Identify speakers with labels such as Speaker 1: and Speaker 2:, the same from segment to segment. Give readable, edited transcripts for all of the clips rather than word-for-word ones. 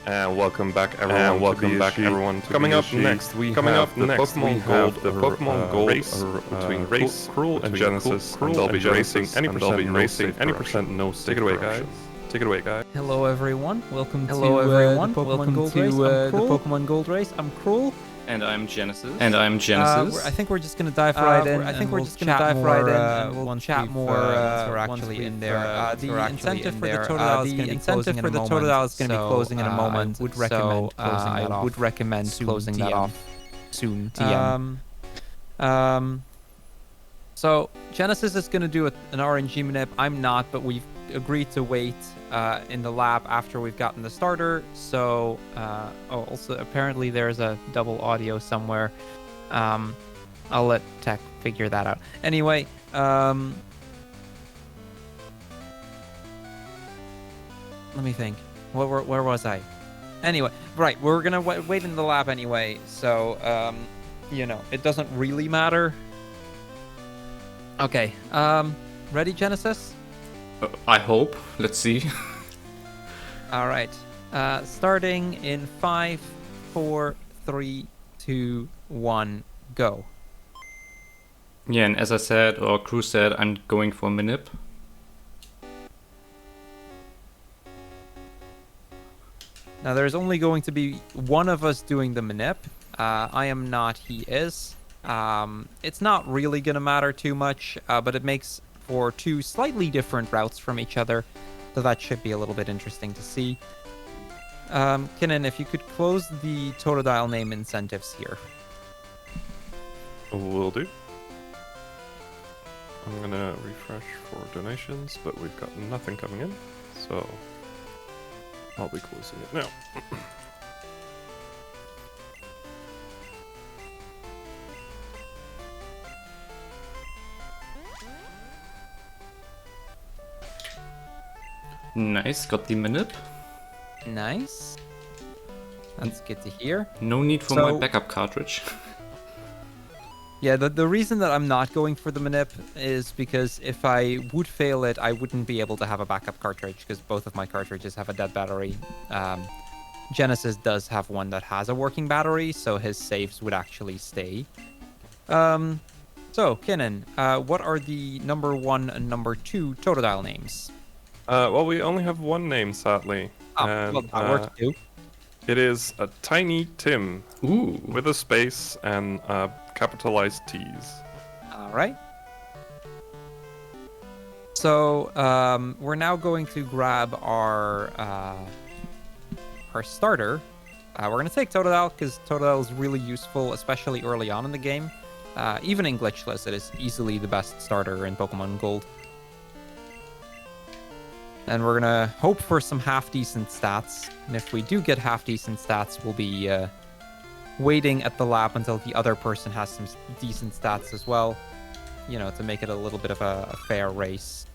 Speaker 1: And welcome back, everyone.
Speaker 2: Coming up next, we have the Pokemon Gold
Speaker 1: race between
Speaker 2: Crrool and Genesis, and they'll be racing any percent no safe.
Speaker 1: Take it away, guys. Take it away, guys.
Speaker 3: Hello everyone, welcome to the Pokemon Gold Race. I'm Crrool.
Speaker 4: And I'm Genesis.
Speaker 3: I think we're just gonna dive right in. We'll chat more once we're actually in there. The incentive for the Totodile is gonna be closing in a moment. I would recommend closing that off soon. So Genesis is gonna do an RNG manip. I'm not, but we've agreed to wait in the lab after we've gotten the starter. So also apparently there's a double audio somewhere. I'll let tech figure that out. Anyway, let me think. Where was I? Anyway, right, we're gonna wait in the lab anyway. So you know, it doesn't really matter. Okay, ready, Genesis?
Speaker 4: I hope. Let's see.
Speaker 3: All right. Starting in 5, 4, 3, 2, 1, go.
Speaker 4: Yeah, and as I said, or Crew said, I'm going for a manip.
Speaker 3: Now, there's only going to be one of us doing the manip. I am not, he is. It's not really going to matter too much, but it makes for two slightly different routes from each other, so that should be a little bit interesting to see. Kinnan, if you could close the Totodile name incentives here.
Speaker 2: Will do. I'm gonna refresh for donations, but we've got nothing coming in, so I'll be closing it now.
Speaker 4: Nice, got the manip.
Speaker 3: Nice. That's good to hear.
Speaker 4: No need for my backup cartridge.
Speaker 3: Yeah, the reason that I'm not going for the manip is because if I would fail it, I wouldn't be able to have a backup cartridge because both of my cartridges have a dead battery. Genesis does have one that has a working battery, so his saves would actually stay. So, Kinnan, what are the number 1 and number 2 Totodile names?
Speaker 2: Well, we only have one name, sadly.
Speaker 3: Well, that works too.
Speaker 2: It is a Tiny Tim.
Speaker 4: Ooh.
Speaker 2: With a space and capitalized T's.
Speaker 3: All right. So we're now going to grab our starter. We're going to take Totodile because Totodile is really useful, especially early on in the game. Even in glitchless, it is easily the best starter in Pokemon Gold. And we're going to hope for some half-decent stats. And if we do get half-decent stats, we'll be waiting at the lab until the other person has some decent stats as well. You know, to make it a little bit of a fair race.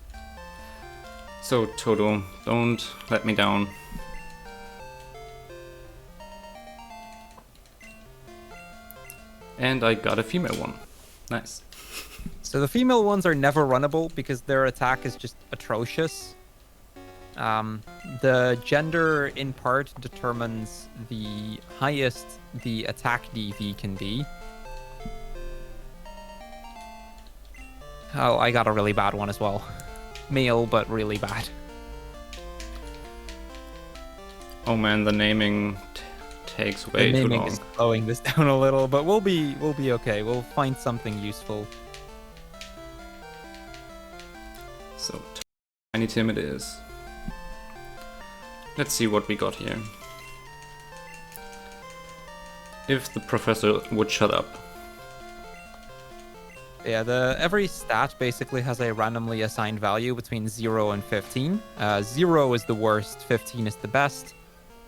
Speaker 4: So, Toto, don't let me down. And I got a female one. Nice.
Speaker 3: So the female ones are never runnable because their attack is just atrocious. The gender in part determines the highest the attack DV can be. Oh, I got a really bad one as well. Male, but really bad.
Speaker 4: Oh man, the naming takes way too long.
Speaker 3: The naming is slowing this down a little, but we'll be okay. We'll find something useful.
Speaker 4: So, Tiny Tim it is. Let's see what we got here. If the professor would shut up.
Speaker 3: Yeah, every stat basically has a randomly assigned value between 0 and 15. 0 is the worst, 15 is the best.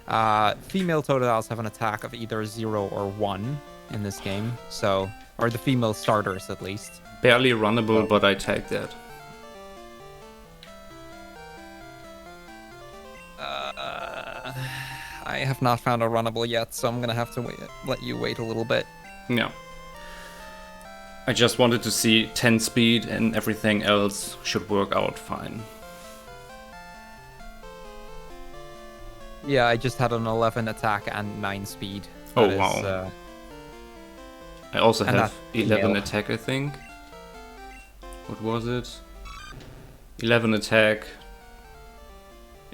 Speaker 3: Female Totodiles have an attack of either 0 or 1 in this game, so, or the female starters at least.
Speaker 4: Barely runnable, but I take that.
Speaker 3: I have not found a runnable yet, so I'm gonna have to let you wait a little bit.
Speaker 4: Yeah. I just wanted to see 10 speed and everything else should work out fine.
Speaker 3: Yeah, I just had an 11 attack and 9 speed.
Speaker 4: Oh,
Speaker 3: That is,
Speaker 4: wow. I also
Speaker 3: and
Speaker 4: have
Speaker 3: that
Speaker 4: 11
Speaker 3: nail.
Speaker 4: attack, I think. What was it? 11 attack.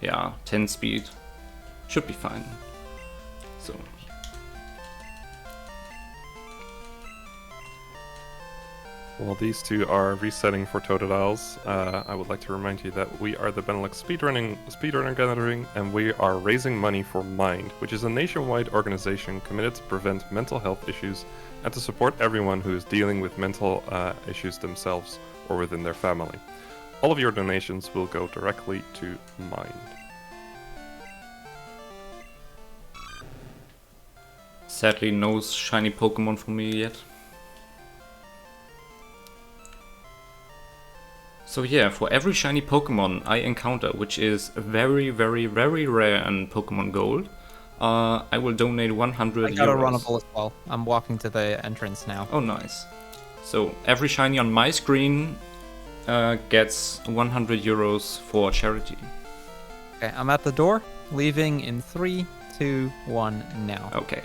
Speaker 4: Yeah, 10 speed. Should be fine. So.
Speaker 2: While these two are resetting for totals, I would like to remind you that we are the Benelux Speedrunner Gathering, and we are raising money for Mind, which is a nationwide organization committed to prevent mental health issues and to support everyone who is dealing with mental issues themselves or within their family. All of your donations will go directly to Mind.
Speaker 4: Sadly, no shiny Pokemon for me yet. So yeah, for every shiny Pokemon I encounter, which is very, very, very rare in Pokemon Gold, I will donate 100
Speaker 3: I got a
Speaker 4: euros.
Speaker 3: runnable as well. I'm walking to the entrance now.
Speaker 4: Oh, nice. So every shiny on my screen gets 100 euros for charity.
Speaker 3: Okay, I'm at the door, leaving in 3, 2, 1 now.
Speaker 4: Okay.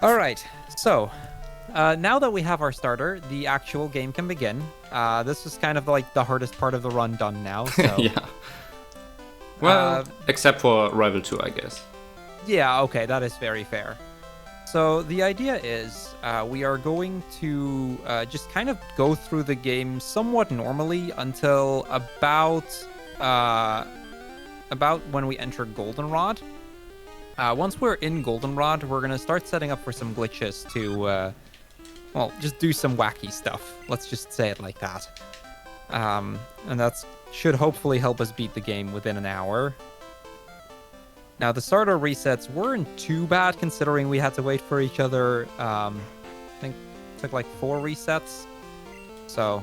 Speaker 3: All right, so now that we have our starter, the actual game can begin. This is kind of like the hardest part of the run done now. So.
Speaker 4: Yeah. Well, except for Rival 2, I guess.
Speaker 3: Yeah, okay, that is very fair. So the idea is we are going to just kind of go through the game somewhat normally until about when we enter Goldenrod. Once we're in Goldenrod, we're going to start setting up for some glitches to, well, just do some wacky stuff. Let's just say it like that. And that should hopefully help us beat the game within an hour. Now, the starter resets weren't too bad considering we had to wait for each other. I think it took like 4 resets. So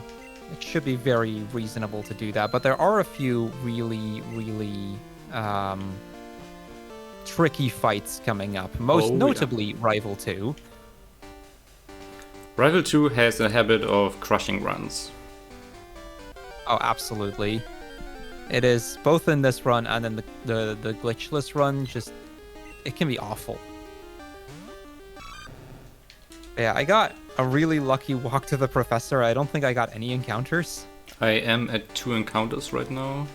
Speaker 3: it should be very reasonable to do that. But there are a few really, really tricky fights coming up. Most notably Rival 2.
Speaker 4: Rival 2 has a habit of crushing runs.
Speaker 3: Oh, absolutely. It is both in this run and in the glitchless run. Just, it can be awful. Yeah, I got a really lucky walk to the professor. I don't think I got any encounters.
Speaker 4: I am at 2 encounters right now.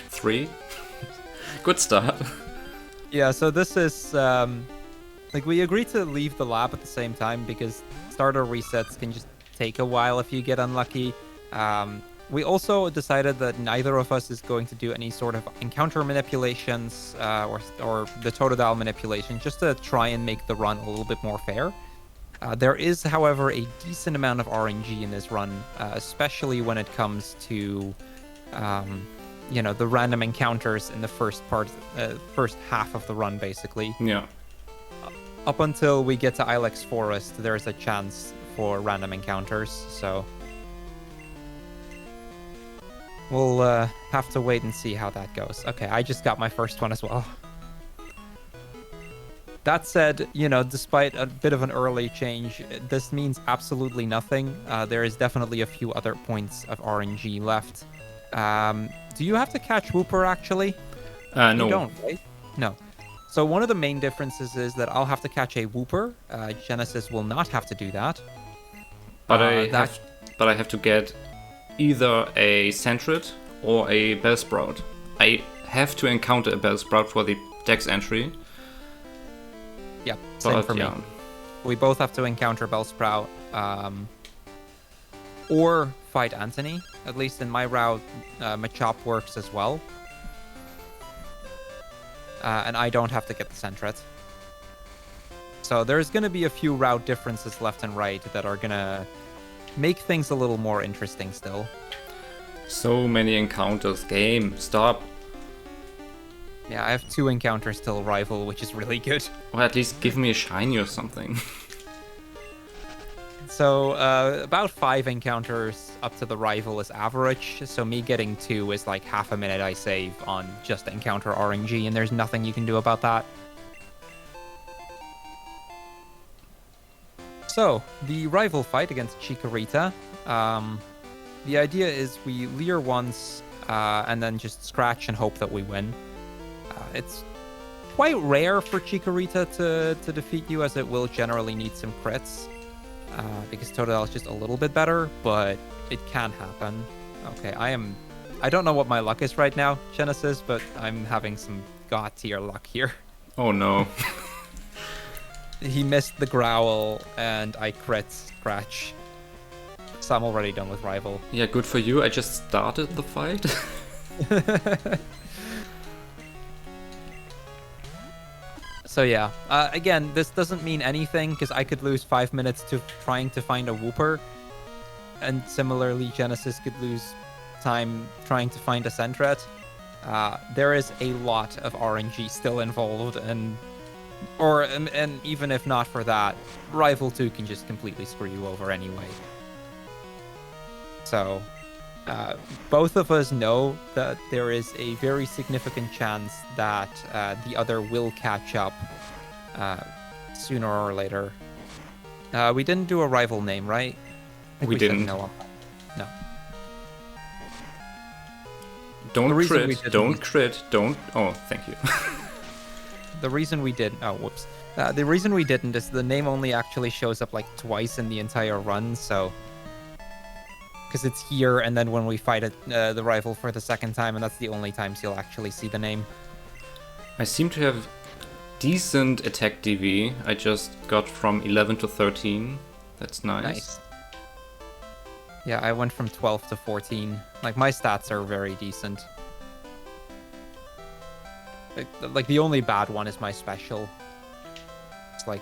Speaker 4: 3. Good start.
Speaker 3: Yeah, so this is like we agreed to leave the lab at the same time because starter resets can just take a while if you get unlucky. We also decided that neither of us is going to do any sort of encounter manipulations or the Totodile manipulation, just to try and make the run a little bit more fair. There is, however, a decent amount of RNG in this run, especially when it comes to, the random encounters in the first half of the run, basically.
Speaker 4: Yeah.
Speaker 3: Up until we get to Ilex Forest, there's a chance for random encounters, so we'll have to wait and see how that goes. Okay, I just got my first one as well. That said, despite a bit of an early change, this means absolutely nothing. There is definitely a few other points of RNG left. Do you have to catch Wooper, actually?
Speaker 4: No.
Speaker 3: You don't, right? No. So one of the main differences is that I'll have to catch a Wooper. Genesis will not have to do that.
Speaker 4: But I have to get either a Sentret or a Bellsprout. I have to encounter a Bellsprout for the Dex entry.
Speaker 3: Yeah, same for me.
Speaker 4: Yeah.
Speaker 3: We both have to encounter Bellsprout or fight Anthony. At least in my route, Machop works as well. And I don't have to get the Sentret. So there's going to be a few route differences left and right that are going to make things a little more interesting still.
Speaker 4: So many encounters. Game, stop.
Speaker 3: Yeah, I have 2 encounters till Rival, which is really good.
Speaker 4: Or at least give me a shiny or something.
Speaker 3: So about 5 encounters up to the Rival is average. So me getting 2 is like half a minute I save on just encounter RNG, and there's nothing you can do about that. So, the Rival fight against Chikorita. The idea is we leer once and then just scratch and hope that we win. It's quite rare for Chikorita to defeat you, as it will generally need some crits. Because Totodile is just a little bit better, but it can happen. Okay, I don't know what my luck is right now, Genesis, but I'm having some god tier luck here.
Speaker 4: Oh no.
Speaker 3: He missed the growl, and I crit scratch. So I'm already done with Rival.
Speaker 4: Yeah, good for you. I just started the fight.
Speaker 3: So yeah, again, this doesn't mean anything, because I could lose 5 minutes to trying to find a Wooper. And similarly, Genesis could lose time trying to find a Sentret. There is a lot of RNG still involved, and even if not for that, Rival 2 can just completely screw you over anyway. So, both of us know that there is a very significant chance that the other will catch up sooner or later. We didn't do a rival name, right? I think
Speaker 4: we didn't.
Speaker 3: No.
Speaker 4: Don't crit, don't crit, don't... Oh, thank you.
Speaker 3: The reason we did... Oh, whoops. The reason we didn't is the name only actually shows up like twice in the entire run, so... Because it's here, and then when we fight the rival for the second time, and that's the only times you'll actually see the name.
Speaker 4: I seem to have decent attack DV. I just got from 11 to 13. That's nice.
Speaker 3: Yeah, I went from 12 to 14. Like, my stats are very decent. Like the only bad one is my special. It's like,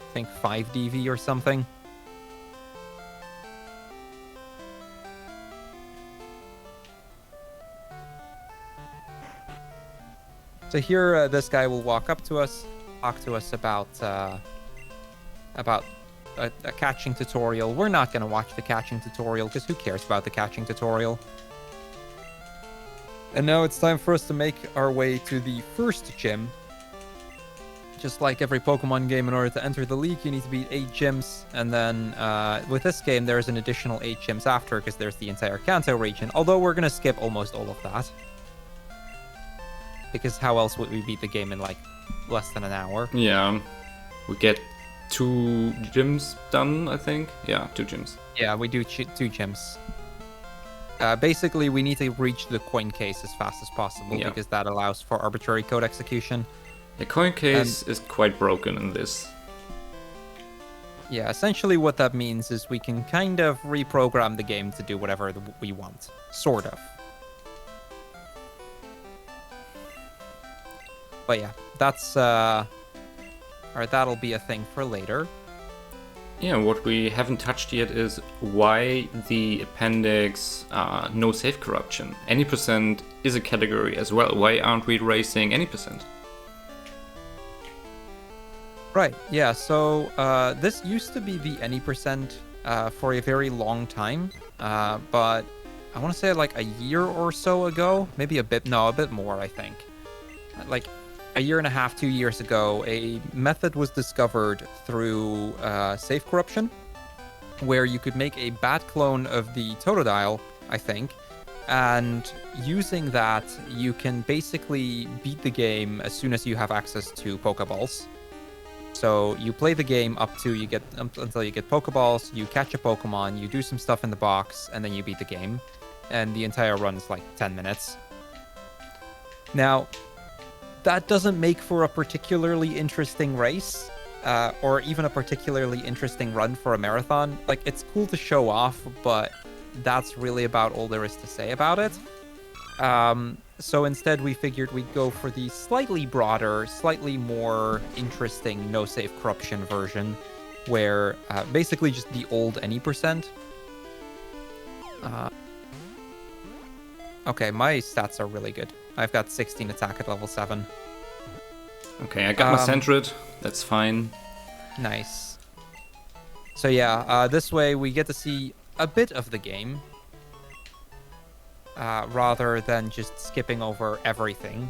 Speaker 3: I think 5 DV or something. So here, this guy will walk up to us, talk to us about a catching tutorial. We're not going to watch the catching tutorial, because who cares about the catching tutorial? And now it's time for us to make our way to the first gym. Just like every Pokemon game, in order to enter the league, you need to beat 8 gyms. And then with this game, there's an additional 8 gyms after, because there's the entire Kanto region. Although we're going to skip almost all of that. Because how else would we beat the game in like less than an hour?
Speaker 4: Yeah, we get 2 gyms done, I think. Yeah, 2 gyms.
Speaker 3: Yeah, we do 2 gyms. Basically, we need to reach the coin case as fast as possible, because that allows for arbitrary code execution.
Speaker 4: The coin case is quite broken in this.
Speaker 3: Yeah, essentially what that means is we can kind of reprogram the game to do whatever we want. Sort of. But yeah, that's or that'll be a thing for later.
Speaker 4: Yeah, what we haven't touched yet is why the appendix no save corruption. Any percent is a category as well. Why aren't we racing any percent?
Speaker 3: Right, yeah, so this used to be the any percent for a very long time, but I want to say like a year or so ago, maybe a bit more, I think. Like a year and a half, 2 years ago, a method was discovered through save corruption, where you could make a bad clone of the Totodile, I think, and using that, you can basically beat the game as soon as you have access to Pokeballs. So you play the game until you get Pokeballs, you catch a Pokemon, you do some stuff in the box, and then you beat the game. And the entire run is like 10 minutes. Now, that doesn't make for a particularly interesting race, or even a particularly interesting run for a marathon. Like, it's cool to show off, but that's really about all there is to say about it. So instead, we figured we'd go for the slightly broader, slightly more interesting no-save corruption version, where basically just the old any percent. Okay, my stats are really good. I've got 16 attack at level 7.
Speaker 4: Okay, I got my Sentret. That's fine.
Speaker 3: Nice. So yeah, this way we get to see a bit of the game, rather than just skipping over everything.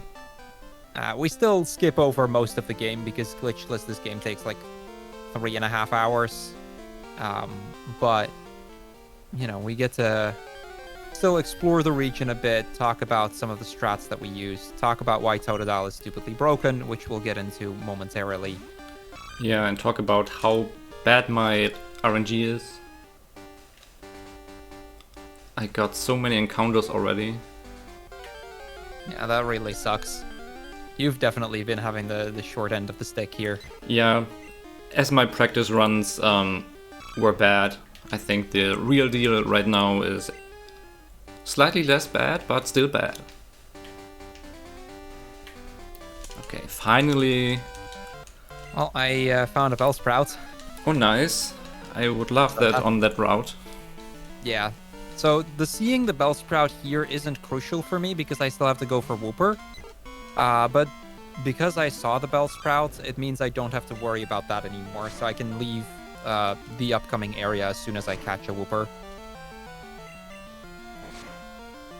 Speaker 3: We still skip over most of the game, because glitchless this game takes like 3.5 hours. But, you know, we get to still explore the region a bit, talk about some of the strats that we use, talk about why Totodile is stupidly broken, which we'll get into momentarily.
Speaker 4: Yeah, and talk about how bad my RNG is. I got so many encounters already.
Speaker 3: Yeah, that really sucks. You've definitely been having the short end of the stick here.
Speaker 4: Yeah, as my practice runs were bad, I think the real deal right now is slightly less bad, but still bad. Okay, finally.
Speaker 3: Well, I found a Bellsprout.
Speaker 4: Oh, nice. I would love that on that route.
Speaker 3: Yeah. So seeing the Bellsprout here isn't crucial for me because I still have to go for Wooper. But because I saw the Bellsprout, it means I don't have to worry about that anymore. So I can leave the upcoming area as soon as I catch a Wooper.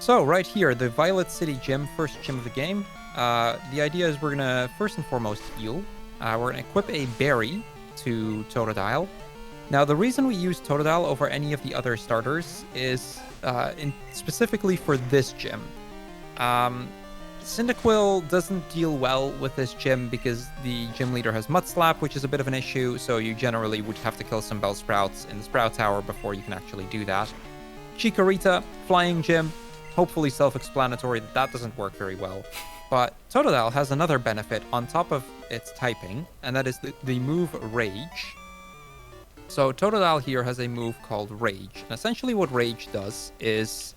Speaker 3: So right here, the Violet City Gym, first gym of the game. The idea is we're gonna first and foremost heal. We're gonna equip a berry to Totodile. Now, the reason we use Totodile over any of the other starters is specifically for this gym. Cyndaquil doesn't deal well with this gym because the gym leader has Mud Slap, which is a bit of an issue, so you generally would have to kill some Bellsprouts in the Sprout Tower before you can actually do that. Chikorita, Flying Gym, hopefully self-explanatory that doesn't work very well. But Totodile has another benefit on top of its typing, and that is the move Rage. So Totodile here has a move called Rage. And essentially what Rage does is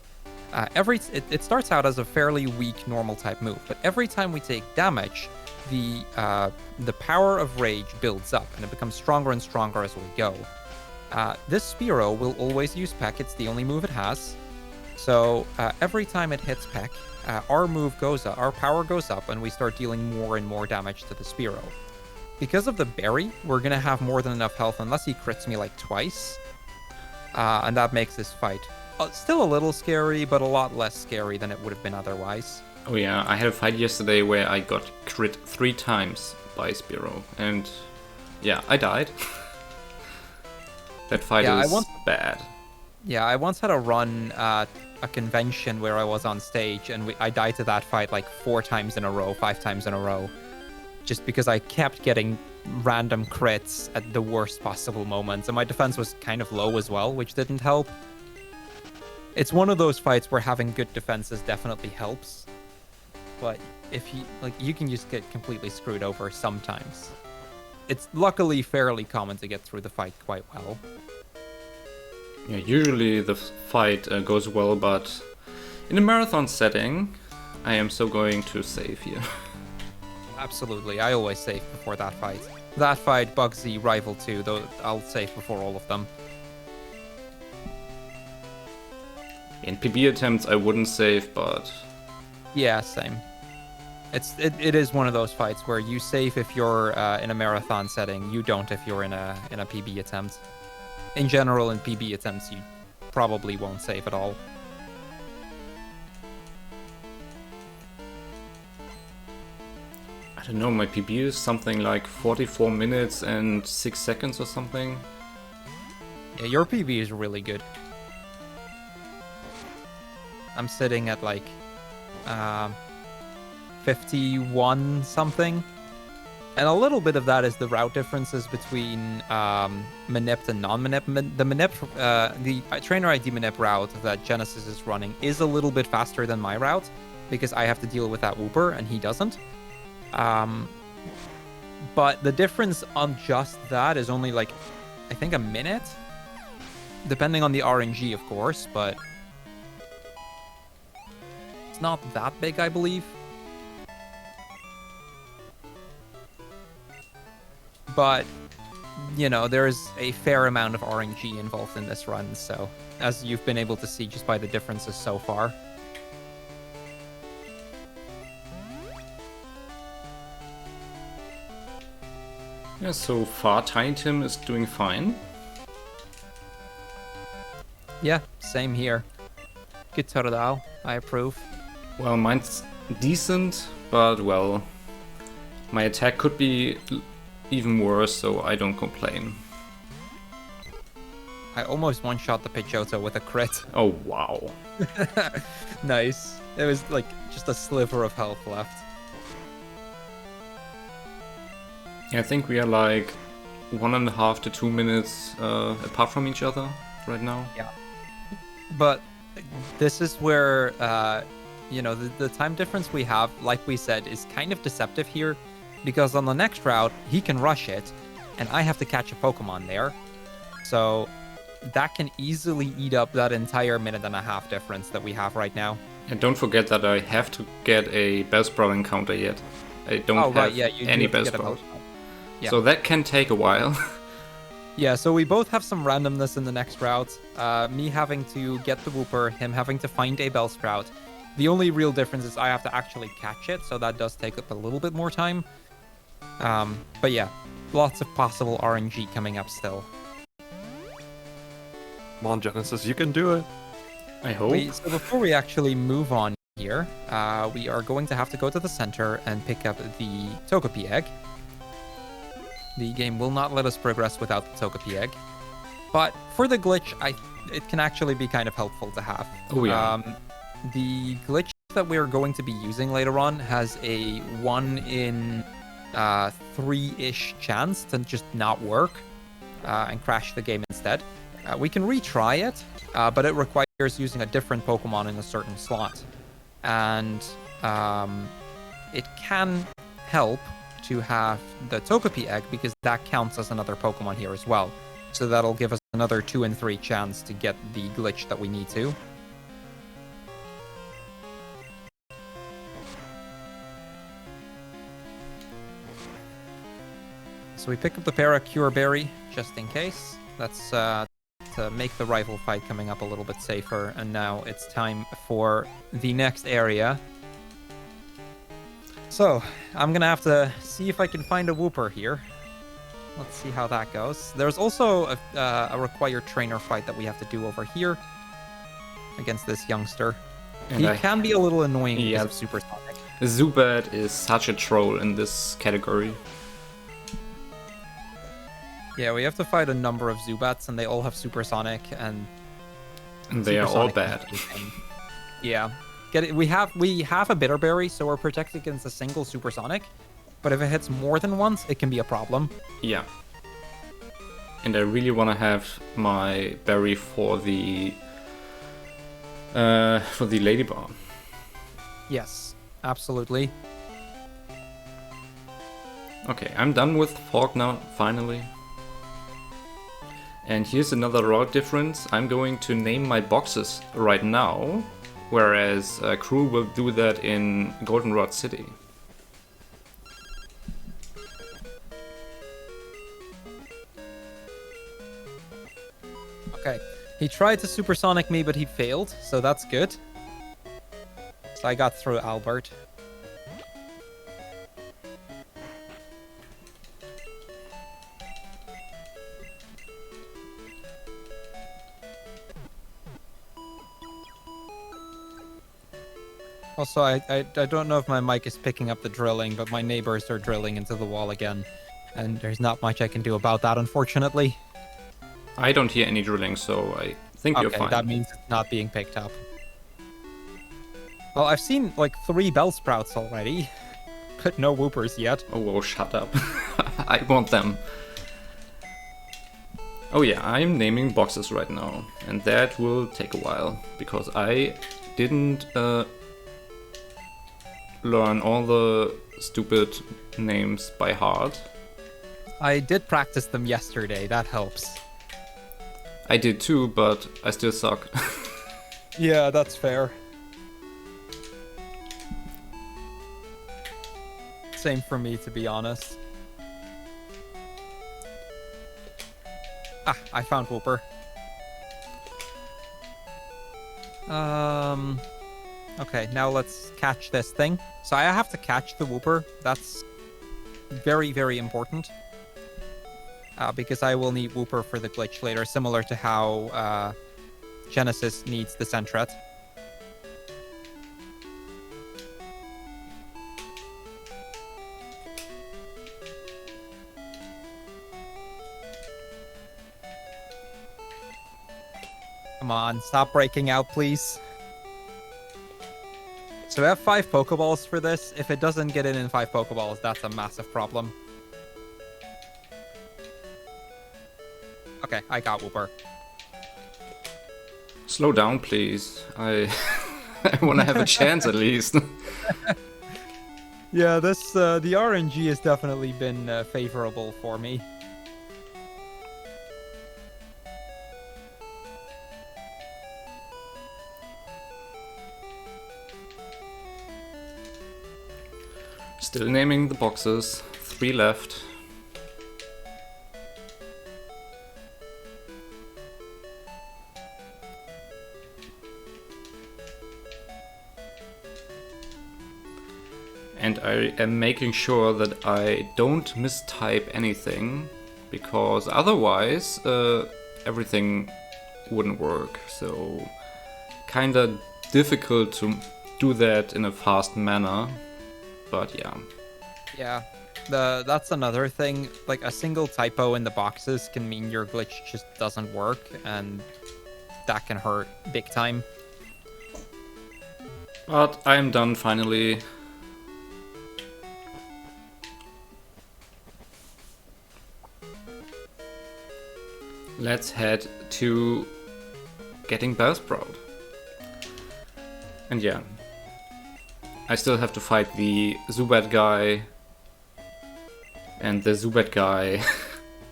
Speaker 3: it starts out as a fairly weak normal type move, but every time we take damage, the power of Rage builds up and it becomes stronger and stronger as we go. This Spearow will always use Peck. It's the only move it has. So every time it hits Peck, our power goes up and we start dealing more and more damage to the Spearow. Because of the berry, we're going to have more than enough health unless he crits me like twice. And that makes this fight still a little scary, but a lot less scary than it would have been otherwise.
Speaker 4: Oh yeah, I had a fight yesterday where I got crit 3 times by Spearow. And yeah, I died. That fight is bad.
Speaker 3: Yeah, I once had a run at a convention where I was on stage, and I died to that fight like 4 times in a row, 5 times in a row. Just because I kept getting random crits at the worst possible moments, and my defense was kind of low as well, which didn't help. It's one of those fights where having good defenses definitely helps, but you can just get completely screwed over sometimes. It's luckily fairly common to get through the fight quite well.
Speaker 4: Yeah, usually the fight goes well, but in a marathon setting, I am so going to save here.
Speaker 3: Absolutely, I always save before that fight. That fight, Bugsy, Rival 2, though I'll save before all of them.
Speaker 4: In PB attempts, I wouldn't save, but...
Speaker 3: Yeah, same. It is one of those fights where you save if you're in a marathon setting, you don't if you're in a PB attempt. In general, in PB attempts, you probably won't save at all.
Speaker 4: I don't know, my PB is something like 44 minutes and 6 seconds or something.
Speaker 3: Yeah, your PB is really good. I'm sitting at like 51 something. And a little bit of that is the route differences between Manip and non-Manip. The Manip, the Trainer ID Manip route that Genesis is running is a little bit faster than my route because I have to deal with that Wooper and he doesn't. But the difference on just that is only like, I think a minute, depending on the RNG, of course, but it's not that big, I believe. But, you know, there's a fair amount of RNG involved in this run, so as you've been able to see just by the differences so far.
Speaker 4: Yeah, so far Tiny Tim is doing fine.
Speaker 3: Yeah, same here. Good Totodile, I approve.
Speaker 4: Well, mine's decent, but well, my attack could be even worse, so I don't complain.
Speaker 3: I almost one-shot the Pidgeotto with a crit.
Speaker 4: Oh, wow.
Speaker 3: Nice. It was like just a sliver of health left.
Speaker 4: I think we are like 1.5 to 2 minutes apart from each other right now.
Speaker 3: Yeah. But this is where, you know, the time difference we have, like we said, is kind of deceptive here. Because on the next route, he can rush it, and I have to catch a Pokemon there. So that can easily eat up that entire 1.5 minute difference that we have right now.
Speaker 4: And don't forget that I have to get a Bellsprout encounter yet. I don't have any Bellsprout.
Speaker 3: Yeah.
Speaker 4: So that can take a while.
Speaker 3: Yeah, so we both have some randomness in the next route. Me having to get the Wooper, him having to find a Bellsprout. The only real difference is I have to actually catch it, so that does take up a little bit more time. But yeah, lots of possible RNG coming up still.
Speaker 2: Come on, Genesis, you can do it.
Speaker 4: I hope.
Speaker 3: So before we actually move on here, we are going to have to go to the center and pick up the Togepi egg. The game will not let us progress without the Togepi egg. But for the glitch, it can actually be kind of helpful to have.
Speaker 4: Oh, yeah.
Speaker 3: The glitch that we're going to be using later on has a 1 in 3-ish chance to just not work and crash the game instead. We can retry it, but it requires using a different Pokemon in a certain slot. And it can help to have the Togepi egg because that counts as another Pokemon here as well. So that'll give us another 2 in 3 chance to get the glitch that we need to. So we pick up the Paracure Berry just in case. That's to make the rival fight coming up a little bit safer. And now it's time for the next area. So I'm gonna have to see if I can find a Wooper here. Let's see how that goes. There's also a required trainer fight that we have to do over here against this youngster. And he can be a little annoying because of Supersonic.
Speaker 4: Zubat is such a troll in this category.
Speaker 3: Yeah, we have to fight a number of Zubats, and they all have Supersonic, and
Speaker 4: they are all bad.
Speaker 3: Yeah, we have a Bitter Berry, so we're protected against a single Supersonic. But if it hits more than once, it can be a problem.
Speaker 4: Yeah. And I really want to have my berry for the Lady Bomb.
Speaker 3: Yes, absolutely.
Speaker 4: Okay, I'm done with Fork now, finally. And here's another route difference. I'm going to name my boxes right now, whereas Crrool will do that in Goldenrod City.
Speaker 3: Okay, he tried to Supersonic me, but he failed, so that's good. So I got through Albert. Also, I don't know if my mic is picking up the drilling, but my neighbors are drilling into the wall again. And there's not much I can do about that, unfortunately.
Speaker 4: I don't hear any drilling, so I think you're fine.
Speaker 3: Okay, that means it's not being picked up. Well, I've seen like 3 Bellsprouts already, but no Woopers yet.
Speaker 4: Oh, whoa, shut up. I want them. Oh yeah, I'm naming boxes right now, and that will take a while, because I didn't learn all the stupid names by heart.
Speaker 3: I did practice them yesterday, that helps.
Speaker 4: I did too, but I still suck.
Speaker 3: Yeah, that's fair. Same for me, to be honest. Ah, I found Wooper. Okay, now let's catch this thing. So I have to catch the Wooper. That's very, very important. Because I will need Wooper for the glitch later, similar to how Genesis needs the Sentret. Come on, stop breaking out, please. So we have 5 Pokeballs for this. If it doesn't get in 5 Pokeballs, that's a massive problem. Okay, I got Wooper.
Speaker 4: Slow down, please. I want to have a chance at least.
Speaker 3: Yeah, this the RNG has definitely been favorable for me.
Speaker 4: Still naming the boxes. 3 left. And I am making sure that I don't mistype anything, because otherwise everything wouldn't work. So kinda difficult to do that in a fast manner, but yeah.
Speaker 3: Yeah, that's another thing. Like, a single typo in the boxes can mean your glitch just doesn't work, and that can hurt big time.
Speaker 4: But I'm done finally. Let's head to getting Bellsprout. And yeah, I still have to fight the Zubat guy. And the Zubat guy...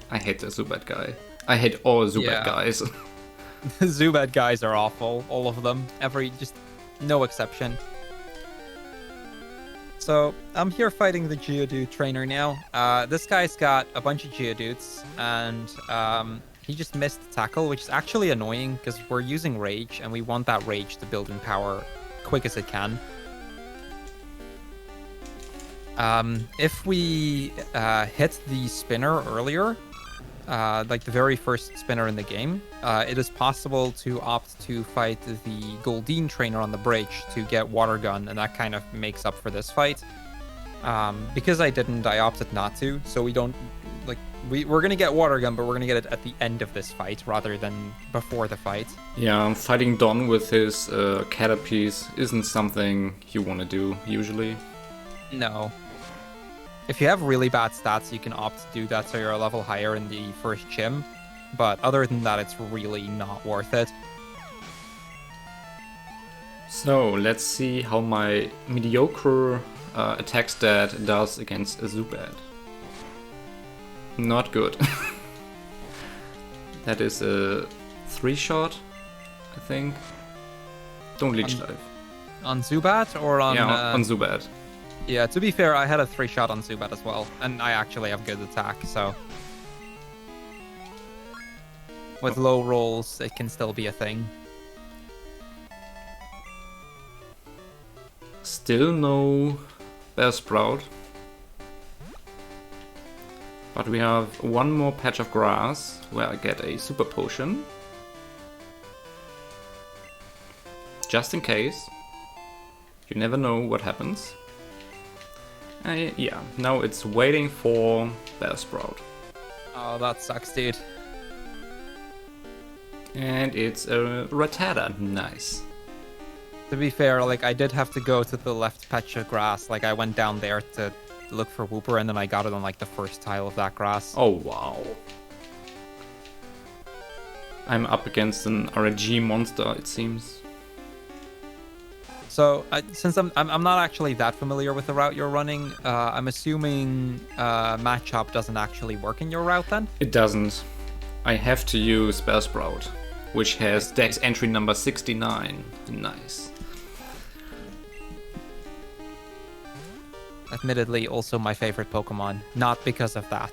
Speaker 4: I hate the Zubat guy. I hate all Zubat guys.
Speaker 3: The Zubat guys are awful, all of them. Just no exception. So, I'm here fighting the Geodude trainer now. This guy's got a bunch of Geodudes, and he just missed Tackle, which is actually annoying, because we're using Rage, and we want that Rage to build in power quick as it can. If we hit the spinner earlier, like the very first spinner in the game, it is possible to opt to fight the Goldeen trainer on the bridge to get Water Gun, and that kind of makes up for this fight. Because I didn't, I opted not to, so we don't... Like, we're gonna get Water Gun, but we're gonna get it at the end of this fight rather than before the fight.
Speaker 4: Yeah, fighting Don with his Caterpies isn't something you want to do, usually.
Speaker 3: No. If you have really bad stats, you can opt to do that so you're a level higher in the first gym. But other than that, it's really not worth it.
Speaker 4: So, let's see how my mediocre attack stat does against a Zubat. Not good. That is a 3-shot, I think. Don't leech dive.
Speaker 3: On Zubat or on...
Speaker 4: Yeah, on Zubat.
Speaker 3: Yeah, to be fair, I had a 3-shot on Zubat as well. And I actually have good attack, so... With low rolls, it can still be a thing.
Speaker 4: Still no Bellsprout. But we have one more patch of grass where I get a super potion. Just in case. You never know what happens. Yeah, now it's waiting for Bellsprout.
Speaker 3: Oh, that sucks, dude.
Speaker 4: And it's a Rattata. Nice.
Speaker 3: To be fair, like, I did have to go to the left patch of grass. Like, I went down there to look for Wooper, and then I got it on, like, the first tile of that grass.
Speaker 4: Oh, wow. I'm up against an RNG monster, it seems.
Speaker 3: So, since I'm not actually that familiar with the route you're running, I'm assuming Matchup doesn't actually work in your route then?
Speaker 4: It doesn't. I have to use Bellsprout, which has Dex entry number 69. Nice.
Speaker 3: Admittedly, also my favorite Pokemon. Not because of that.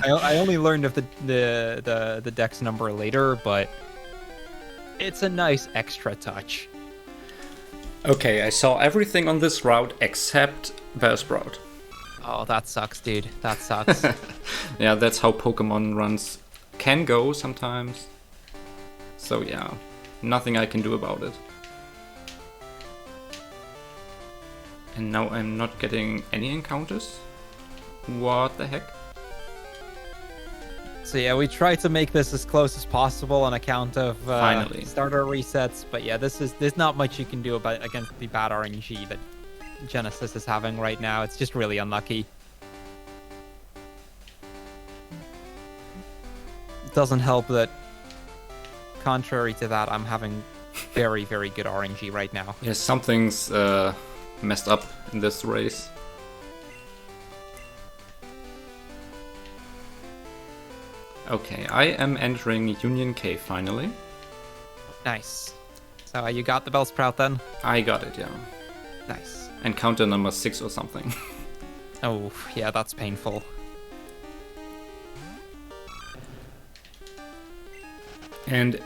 Speaker 3: I only learned of the Dex number later, but it's a nice extra touch.
Speaker 4: Okay, I saw everything on this route except Bellsprout.
Speaker 3: Oh, that sucks, dude. That sucks.
Speaker 4: Yeah, that's how Pokemon runs can go sometimes. So yeah, nothing I can do about it. And now I'm not getting any encounters? What the heck?
Speaker 3: So yeah, we try to make this as close as possible on account of
Speaker 4: Finally.
Speaker 3: starter resets. But yeah, there's not much you can do against the bad RNG that Genesis is having right now. It's just really unlucky. It doesn't help that, contrary to that, I'm having very, very good RNG right now.
Speaker 4: Yeah, something's messed up in this race. Okay, I am entering Union Cave finally.
Speaker 3: Nice. So you got the Bellsprout then?
Speaker 4: I got it, yeah.
Speaker 3: Nice.
Speaker 4: Encounter number 6 or something.
Speaker 3: Oh, yeah, that's painful.
Speaker 4: And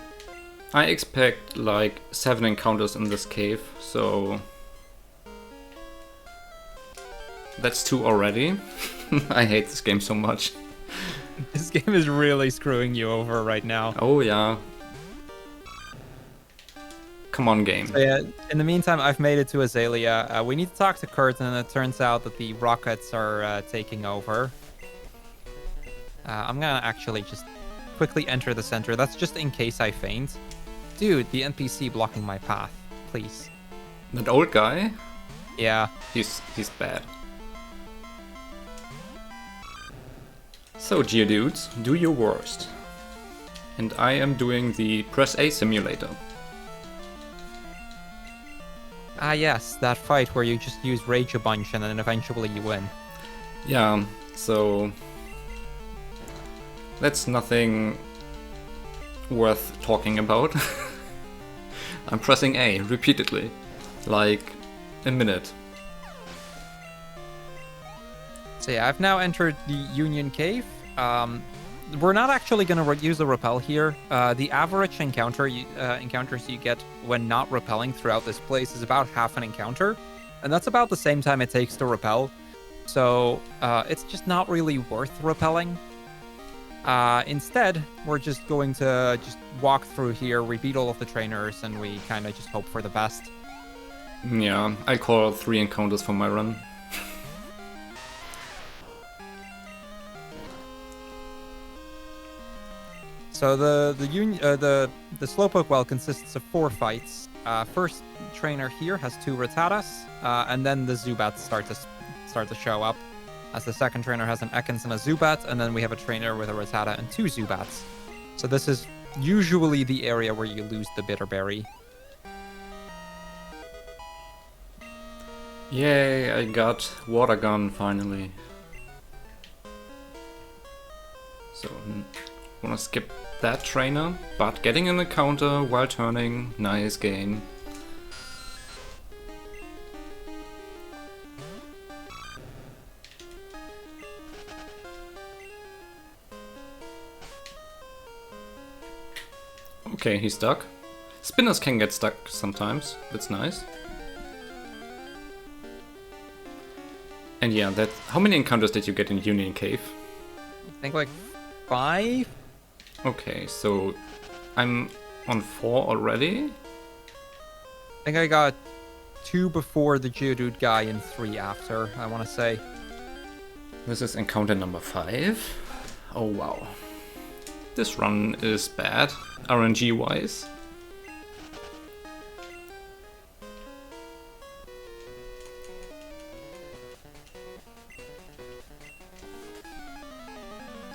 Speaker 4: I expect like 7 encounters in this cave, so that's 2 already. I hate this game so much.
Speaker 3: This game is really screwing you over right now.
Speaker 4: Oh yeah. Come on, game.
Speaker 3: So yeah, in the meantime, I've made it to Azalea. We need to talk to Kurt, and it turns out that the rockets are taking over. I'm gonna actually just quickly enter the center. That's just in case I faint. Dude, the NPC blocking my path. Please.
Speaker 4: That old guy?
Speaker 3: Yeah.
Speaker 4: He's bad. So, Geodudes, do your worst. And I am doing the Press A simulator.
Speaker 3: Ah yes, that fight where you just use Rage a bunch and then eventually you win.
Speaker 4: Yeah, so that's nothing worth talking about. I'm pressing A repeatedly, like a minute.
Speaker 3: So yeah, I've now entered the Union Cave. We're not actually going to use the repel here. The average encounters you get when not repelling throughout this place is about half an encounter, and that's about the same time it takes to repel. So it's just not really worth repelling. Instead, we're just going to just walk through here, we beat all of the trainers, and we kind of just hope for the best.
Speaker 4: Yeah, I call 3 encounters for my run.
Speaker 3: So the Slowpoke well consists of 4 fights. First trainer here has 2 Rattatas, and then the Zubats start to show up. As the second trainer has an Ekans and a Zubat, and then we have a trainer with a Rattata and 2 Zubats. So this is usually the area where you lose the Bitterberry.
Speaker 4: Yay, I got Water Gun finally. So, wanna skip that trainer, but getting an encounter while turning, nice game. Okay, he's stuck. Spinners can get stuck sometimes, that's nice. And yeah, how many encounters did you get in Union Cave?
Speaker 3: I think like 5?
Speaker 4: Okay, so I'm on 4 already.
Speaker 3: I think I got 2 before the Geodude guy and 3 after, I want to say.
Speaker 4: This is encounter number 5. Oh wow. This run is bad, RNG wise.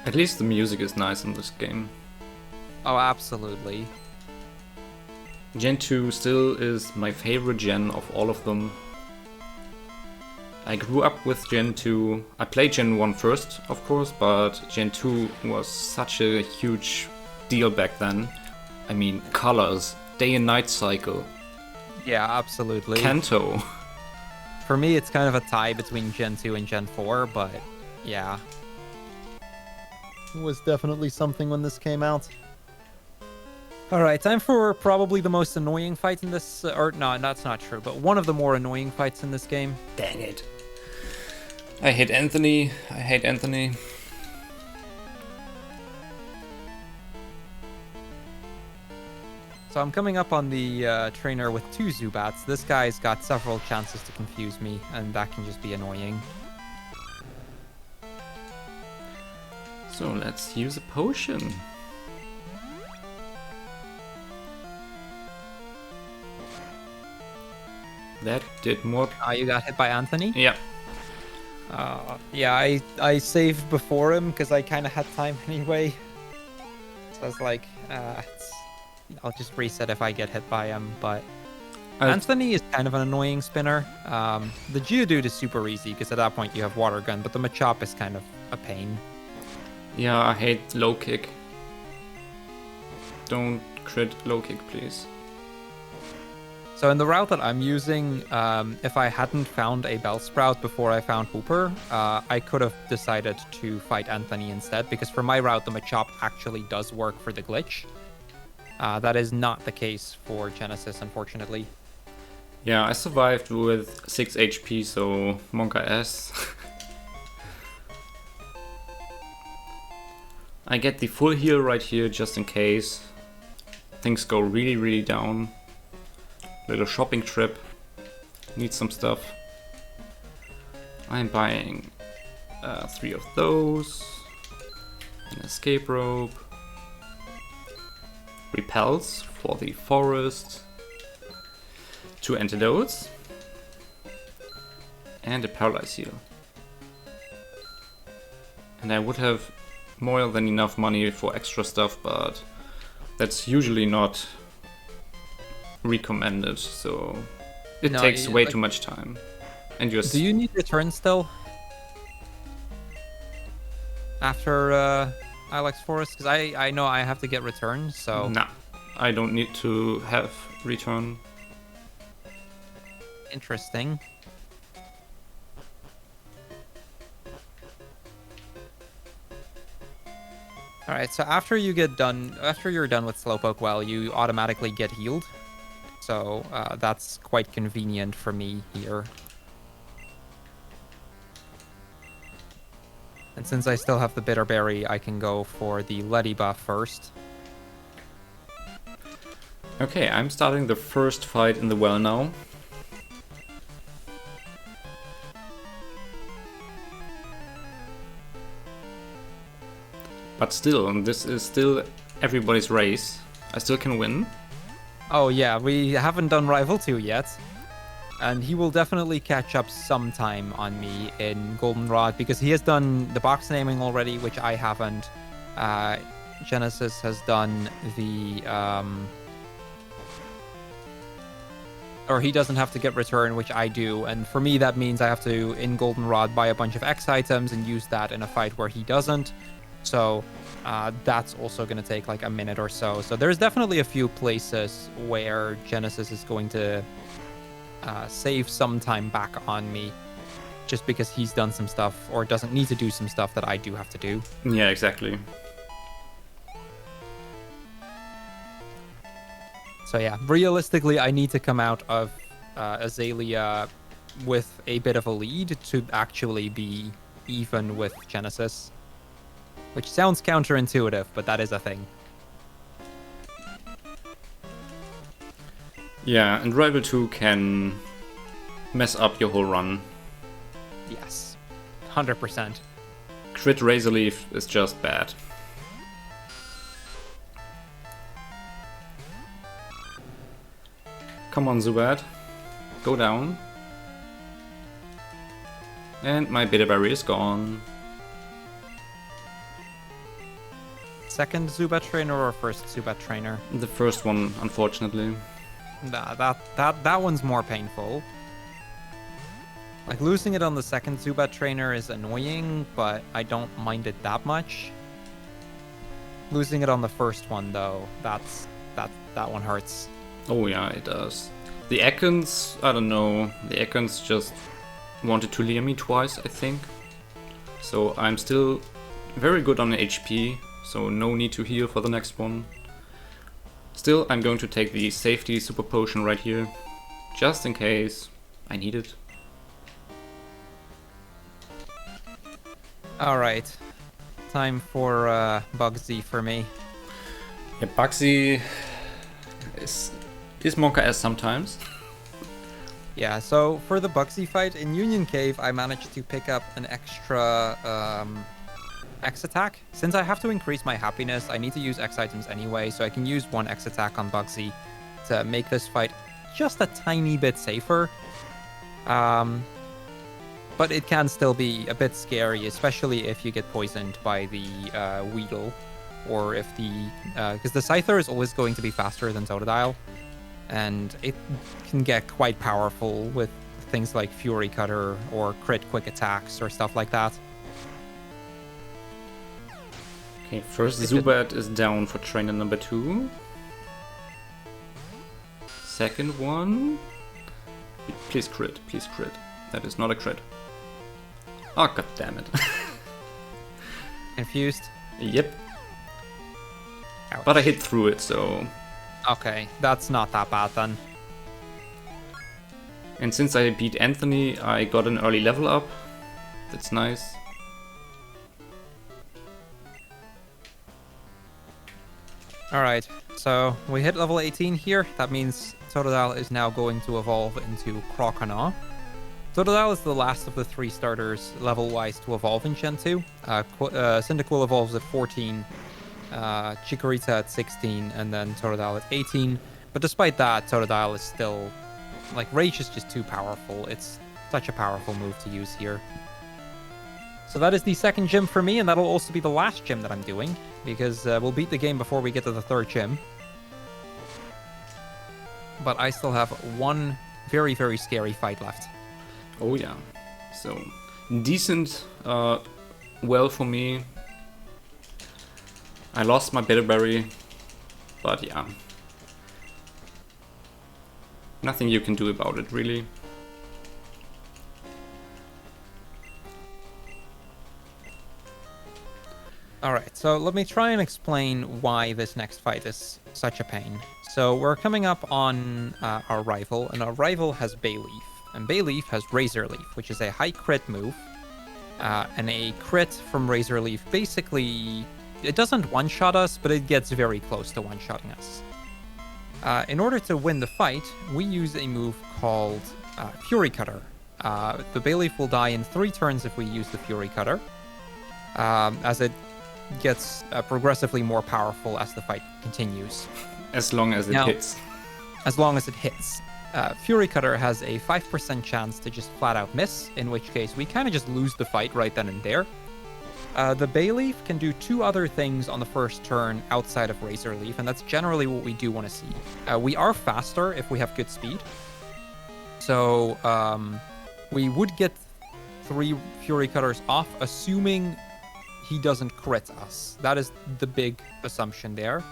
Speaker 4: At least the music is nice in this game.
Speaker 3: Oh, absolutely.
Speaker 4: Gen 2 still is my favorite gen of all of them. I grew up with Gen 2. I played Gen 1 first, of course, but Gen 2 was such a huge deal back then. I mean, colors, day and night cycle,
Speaker 3: Yeah, absolutely.
Speaker 4: Kanto.
Speaker 3: For me, it's kind of a tie between Gen 2 and Gen 4, but yeah. It was definitely something when this came out. Alright, time for probably the most annoying fight in this... or, no, that's not true, but one of the more annoying fights in this game.
Speaker 4: Dang it. I hate Anthony. I hate Anthony.
Speaker 3: So I'm coming up on the trainer with 2 Zubats. This guy's got several chances to confuse me, and that can just be annoying.
Speaker 4: So So let's use a potion. That did more.
Speaker 3: You got hit by Anthony?
Speaker 4: Yeah.
Speaker 3: Yeah, I saved before him because I kind of had time anyway. So I was like, I'll just reset if I get hit by him. But Anthony is kind of an annoying spinner. The Geodude is super easy because at that point you have Water Gun, but the Machop is kind of a pain.
Speaker 4: Yeah, I hate low kick. Don't crit low kick, please.
Speaker 3: So in the route that I'm using, if I hadn't found a Bellsprout before I found Hooper, I could have decided to fight Anthony instead, because for my route, the Machop actually does work for the glitch. That is not the case for Genesis, unfortunately.
Speaker 4: Yeah, I survived with 6 HP, so Monka S. I get the full heal right here just in case things go really, really down. Little shopping trip. Need some stuff. I'm buying 3 of those. An escape rope. Repels for the forest. 2 antidotes. And a paralyze heal. And I would have more than enough money for extra stuff, but that's usually not recommended, so it takes way too much time. And
Speaker 3: do you need return still after Ilex Forest? Because I know I have to get return, so
Speaker 4: nah, I don't need to have return.
Speaker 3: Interesting. All right, so after you're done with Slowpoke Well, you automatically get healed. So that's quite convenient for me here. And since I still have the Bitter Berry, I can go for the Letty buff first.
Speaker 4: Okay, I'm starting the first fight in the well now. But still, this is still everybody's race. I still can win.
Speaker 3: Oh yeah, we haven't done Rival 2 yet. And he will definitely catch up sometime on me in Goldenrod, because he has done the box naming already, which I haven't. Genesis has done the... or he doesn't have to get return, which I do. And for me, that means I have to, in Goldenrod, buy a bunch of X items and use that in a fight where he doesn't. So that's also going to take like a minute or so. So there's definitely a few places where Genesis is going to save some time back on me, just because he's done some stuff or doesn't need to do some stuff that I do have to do.
Speaker 4: Yeah, exactly.
Speaker 3: So yeah, realistically, I need to come out of Azalea with a bit of a lead to actually be even with Genesis. Which sounds counterintuitive, but that is a thing.
Speaker 4: Yeah, and Rival 2 can mess up your whole run.
Speaker 3: Yes, 100%.
Speaker 4: Crit Razor Leaf is just bad. Come on, Zubat. Go down. And my Bitter Berry is gone.
Speaker 3: Second Zubat trainer or first Zubat trainer?
Speaker 4: The first one, unfortunately.
Speaker 3: Nah, that one's more painful. Like, losing it on the second Zubat trainer is annoying, but I don't mind it that much. Losing it on the first one, though, that one hurts.
Speaker 4: Oh yeah, it does. The Ekans, I don't know. The Ekans just wanted to leer me twice, I think. So I'm still very good on HP. So no need to heal for the next one. Still, I'm going to take the safety super potion right here, just in case I need it.
Speaker 3: Alright, time for Bugsy for me.
Speaker 4: Yeah, Bugsy is Monka S sometimes.
Speaker 3: Yeah, so for the Bugsy fight in Union Cave, I managed to pick up an extra X attack. Since I have to increase my happiness, I need to use X items anyway, so I can use 1 X attack on Bugsy to make this fight just a tiny bit safer. But it can still be a bit scary, especially if you get poisoned by the Weedle, or if the... because the Scyther is always going to be faster than Totodile, and it can get quite powerful with things like Fury Cutter or crit quick attacks or stuff like that.
Speaker 4: Okay, first Zubat is down for trainer number 2. Second one... Please crit, please crit. That is not a crit. Oh, god damn it.
Speaker 3: Confused?
Speaker 4: Yep.
Speaker 3: Ouch.
Speaker 4: But I hit through it, so...
Speaker 3: Okay, that's not that bad then.
Speaker 4: And since I beat Anthony, I got an early level up. That's nice.
Speaker 3: Alright, so we hit level 18 here. That means Totodile is now going to evolve into Croconaw. Totodile is the last of the 3 starters level-wise to evolve in Gen 2. Cyndaquil evolves at 14, Chikorita at 16, and then Totodile at 18. But despite that, Totodile is still... Like, Rage is just too powerful. It's such a powerful move to use here. So that is the second gym for me, and that'll also be the last gym that I'm doing, because we'll beat the game before we get to the third gym. But I still have one very, very scary fight left.
Speaker 4: Oh yeah. So, decent well for me. I lost my Bitterberry, but yeah. Nothing you can do about it, really.
Speaker 3: Alright, so let me try and explain why this next fight is such a pain. So we're coming up on our rival, and our rival has Bayleaf. And Bayleaf has Razor Leaf, which is a high crit move. And a crit from Razor Leaf basically... It doesn't one-shot us, but it gets very close to one-shotting us. In order to win the fight, we use a move called Fury Cutter. The Bayleaf will die in 3 turns if we use the Fury Cutter, as it gets progressively more powerful as the fight continues.
Speaker 4: As long as it hits.
Speaker 3: As long as it hits. Fury Cutter has a 5% chance to just flat out miss, in which case we kind of just lose the fight right then and there. The Bayleaf can do 2 other things on the first turn outside of Razor Leaf, and that's generally what we do want to see. We are faster if we have good speed. So we would get 3 Fury Cutters off, assuming he doesn't crit us. That is the big assumption there.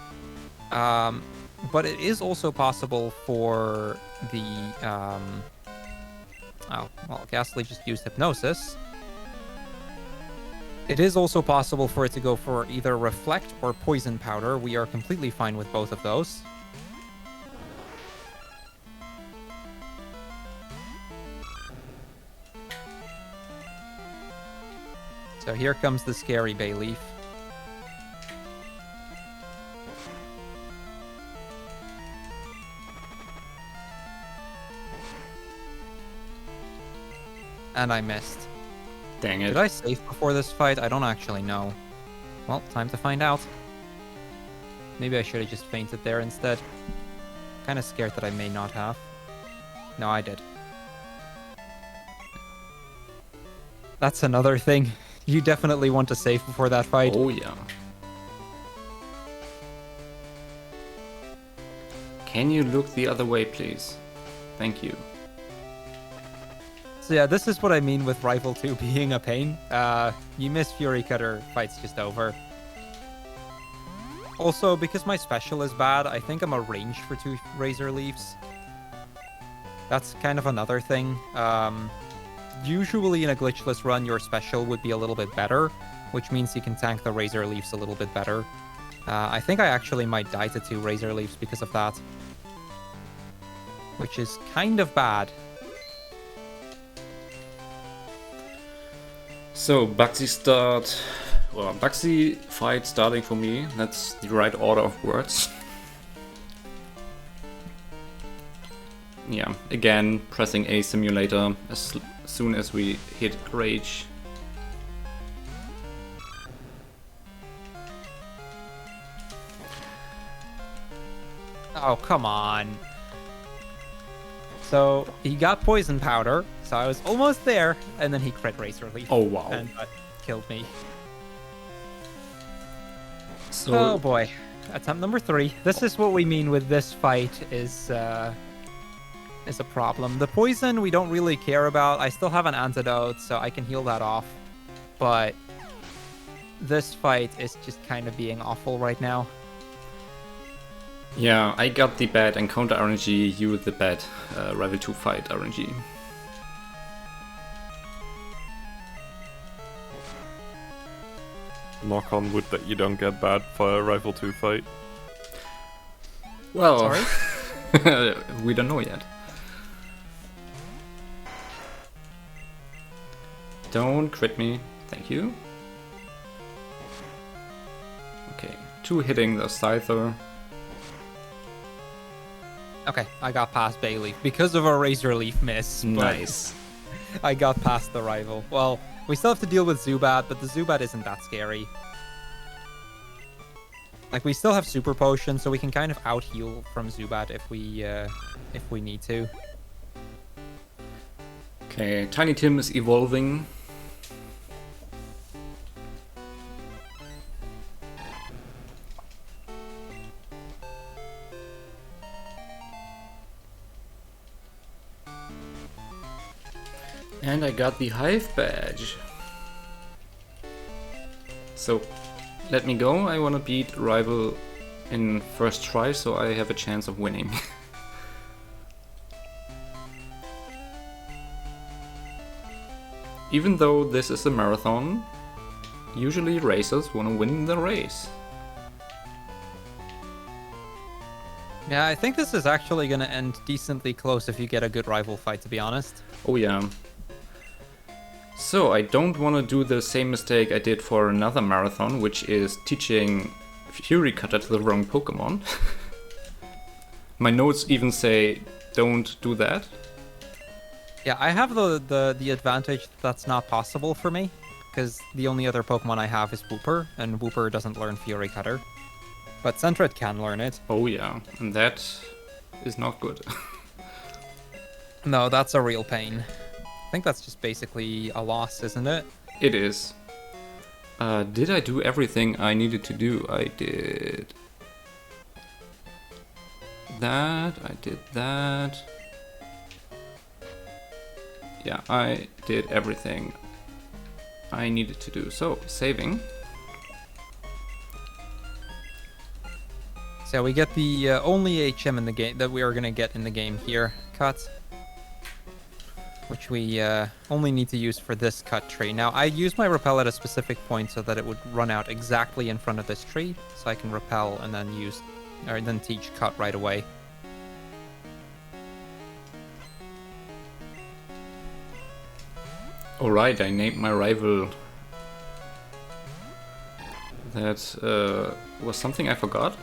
Speaker 3: But it is also possible for the... Ghastly just used Hypnosis. It is also possible for it to go for either Reflect or Poison Powder. We are completely fine with both of those. So here comes the scary Bayleaf. And I missed.
Speaker 4: Dang it.
Speaker 3: Did I save before this fight? I don't actually know. Well, time to find out. Maybe I should have just fainted there instead. Kind of scared that I may not have. No, I did. That's another thing. You definitely want to save before that fight.
Speaker 4: Oh yeah. Can you look the other way, please? Thank you.
Speaker 3: So yeah, this is what I mean with Rival 2 being a pain. You miss Fury Cutter, fight's just over. Also, because my special is bad, I think I'm a range for 2 Razor Leaves. That's kind of another thing. Usually in a glitchless run, your special would be a little bit better, which means you can tank the Razor Leaves a little bit better. I think I actually might die to 2 Razor Leaves because of that. Which is kind of bad.
Speaker 4: So, Bugsy start... Well, Bugsy fight starting for me. That's the right order of words. Yeah, again, pressing A simulator as soon as we hit Rage.
Speaker 3: Oh, come on. So he got poison powder, so I was almost there, and then he crit Razor Leaf.
Speaker 4: Oh, wow.
Speaker 3: And killed me.
Speaker 4: So,
Speaker 3: Oh boy. Attempt number 3. This is what we mean with this fight is a problem. The poison we don't really care about. I still have an antidote, so I can heal that off. But this fight is just kind of being awful right now.
Speaker 4: yeah, I got the bad encounter RNG, you the bad Rival 2 fight RNG.
Speaker 2: Knock on wood that you don't get bad for Rival 2 fight.
Speaker 4: Well,
Speaker 3: Sorry?
Speaker 4: we don't know yet. Don't crit me, thank you. Okay, 2 hitting the Scyther.
Speaker 3: Okay, I got past Bayleaf because of a Razor Leaf miss. but
Speaker 4: Nice.
Speaker 3: I got past the rival. Well, we still have to deal with Zubat, but the Zubat isn't that scary. Like, we still have Super Potion, so we can kind of out-heal from Zubat if we need to.
Speaker 4: Okay, Tiny Tim is evolving. And I got the Hive badge. So, let me go. I want to beat Rival in first try, so I have a chance of winning. Even though this is a marathon, usually racers want to win the race.
Speaker 3: Yeah, I think this is actually going to end decently close if you get a good rival fight, to be honest.
Speaker 4: Oh yeah. So I don't want to do the same mistake I did for another marathon, which is teaching Fury Cutter to the wrong Pokemon. My notes even say don't do that.
Speaker 3: Yeah, I have the advantage that's not possible for me, because the only other Pokemon I have is Wooper, and Wooper doesn't learn Fury Cutter. But Sentret can learn it.
Speaker 4: Oh yeah, and that is not good.
Speaker 3: No, that's a real pain. I think that's just basically a loss, isn't it?
Speaker 4: It is. Did I do everything I needed to do? I did that, I did that. Yeah, I did everything I needed to do. So, saving.
Speaker 3: So we get the only HM in the game that we are going to get in the game here. Cut. Which we only need to use for this cut tree. Now, I used my repel at a specific point so that it would run out exactly in front of this tree, so I can repel and then then teach cut right away.
Speaker 4: Alright, I named my rival. That was something I forgot.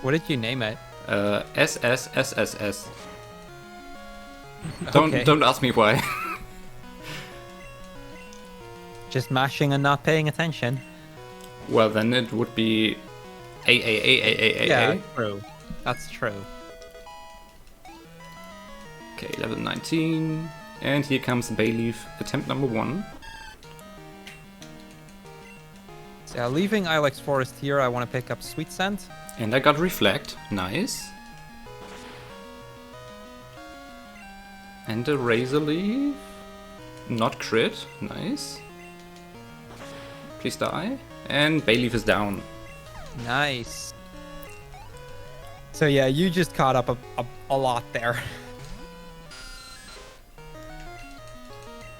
Speaker 3: What did you name it?
Speaker 4: SSSSS.
Speaker 3: Okay.
Speaker 4: Don't ask me why.
Speaker 3: Just mashing and not paying attention.
Speaker 4: Well, then it would be A.
Speaker 3: Yeah, true. That's true.
Speaker 4: Okay, level 19. And here comes Bayleaf, attempt number 1.
Speaker 3: So leaving Ilex Forest here, I want to pick up Sweet Scent.
Speaker 4: And I got Reflect, nice. And a Razor Leaf, not crit, nice. Please die. And Bayleaf is down.
Speaker 3: Nice. So yeah, you just caught up a lot there.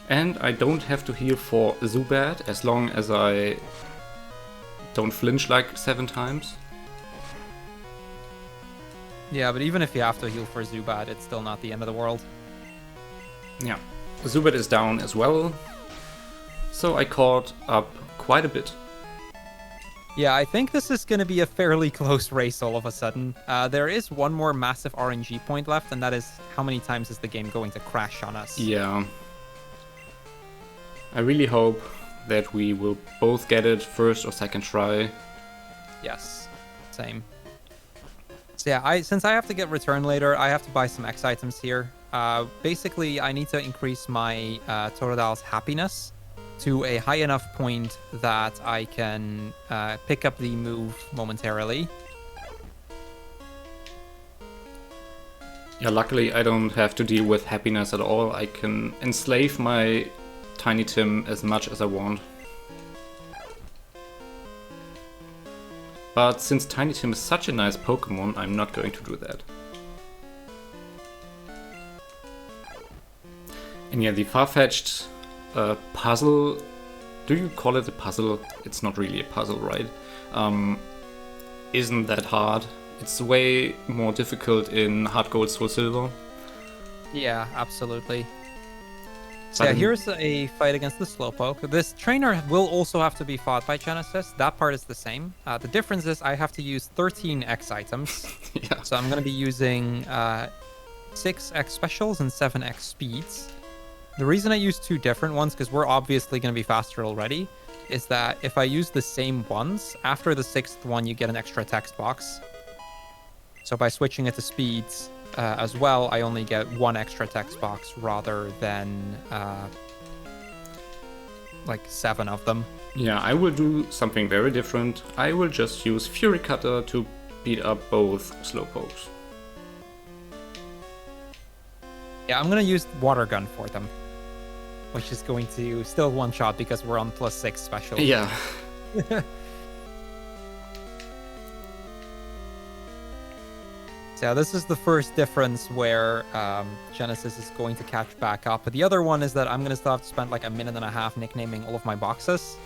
Speaker 4: And I don't have to heal for Zubat as long as I don't flinch like 7 times.
Speaker 3: Yeah, but even if you have to heal for Zubat, it's still not the end of the world.
Speaker 4: Yeah, Zubat is down as well. So I caught up quite a bit.
Speaker 3: Yeah, I think this is going to be a fairly close race all of a sudden. There is one more massive RNG point left, and that is how many times is the game going to crash on us?
Speaker 4: Yeah. I really hope that we will both get it first or second try.
Speaker 3: Yes, same. So yeah, since I have to get return later, I have to buy some X items here. Basically, I need to increase my Totodil's happiness to a high enough point that I can pick up the move momentarily.
Speaker 4: Yeah, luckily I don't have to deal with happiness at all. I can enslave my Tiny Tim as much as I want. But since Tiny Tim is such a nice Pokemon, I'm not going to do that. And yeah, the far-fetched puzzle... Do you call it a puzzle? It's not really a puzzle, right? Isn't that hard. It's way more difficult in Heart Gold, Soul Silver.
Speaker 3: Yeah, absolutely. So yeah, here's a fight against the Slowpoke. This trainer will also have to be fought by Genesis. That part is the same. The difference is I have to use 13 X items.
Speaker 4: Yeah.
Speaker 3: So I'm going to be using 6 X specials and 7 X speeds. The reason I use 2 different ones, because we're obviously going to be faster already, is that if I use the same ones, after the 6th one you get an extra text box. So by switching it to speeds as well, I only get 1 extra text box rather than like 7 of them.
Speaker 4: Yeah, I will do something very different. I will just use Fury Cutter to beat up both Slowpokes.
Speaker 3: Yeah, I'm going to use Water Gun for them, which is going to still one-shot because we're on +6 special.
Speaker 4: Yeah.
Speaker 3: So this is the first difference where Genesis is going to catch back up. But the other one is that I'm going to still have to spend like a minute and a half nicknaming all of my boxes,